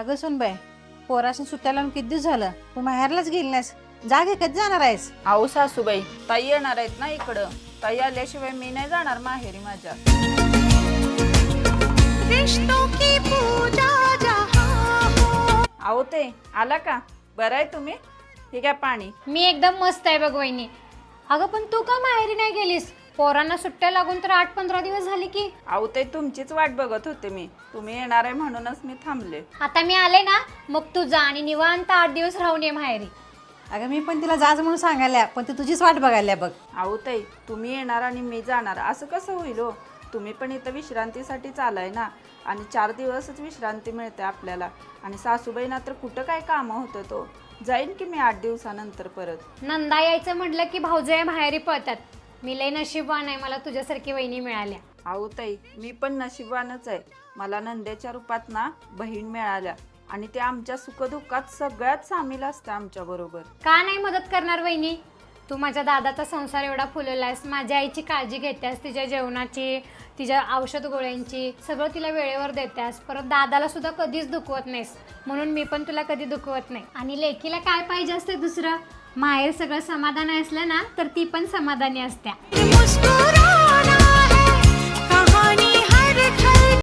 अगं सुनबाई, पोराशी सुट्ट्याला लावून किती दिवस झालं, तू माहेरलाच गेली नाहीस. जागे कधी जाणार आहेस? अहो सासूबाई, ताई येणार आहेत ना इकडं. ताई आल्याशिवाय मी नाही जाणार माहेरी माझ्या. अहो ते आला का? बरं आहे तुम्ही? ठीक आहे पाणी. मी एकदम मस्त आहे बघ वहिनी. अगं पण तू का माहेरी नाही गेलीस? पोरांना सुट्ट्या लागून तर 8-15 दिवस झाले की. अहो ते तुमचीच वाट बघत होते मी. तुम्ही येणार आहे म्हणूनच मी थांबले. आता मी आले ना, मग तू जा आणि निवांत 8 दिवस राहून ये माहेरी. अगं मी पण तिला जाज म्हणून सांगायला, पण ती तुझीच वाट बघायला बघ. अहो ताई, तुम्ही येणार आणि मी जाणार असं कसं होईल हो? तुम्ही पण इथं विश्रांतीसाठीच आलाय ना, आणि 4 दिवसच विश्रांती मिळते आपल्याला. आणि सासूबाईंना तर कुठं काय कामं होतं तो. जाईन की मी 8 दिवसानंतर परत. नंदा यायचं म्हटलं की भाऊजया माहेरी पळतात. मी लय नशीबवान आहे, मला तुझ्यासारखी वहिनी मिळाल्या. अहो ताई, मी पण नशिबवानच आहे. मला नंद्याच्या रूपात ना बहीण मिळाल्या, आणि ते आमच्या सुखदुःखात सगळ्यात सामील असते आमच्या बरोबर. का नाही मदत करणार वहिनी? तू माझ्या दादाचा संसार एवढा फुलवलास, माझ्या आईची काळजी घेतेस, तिच्या जेवणाची, तिच्या औषध गोळ्यांची, सगळं तिला वेळेवर देतेस. परत दादाला सुद्धा कधीच दुखवत नाहीस, म्हणून मी पण तुला कधी दुखवत नाही. आणि लेकीला काय पाहिजे असते दुसरं? माहेर सगळं समाधानी असलं ना, तर ती पण समाधानी असत्या.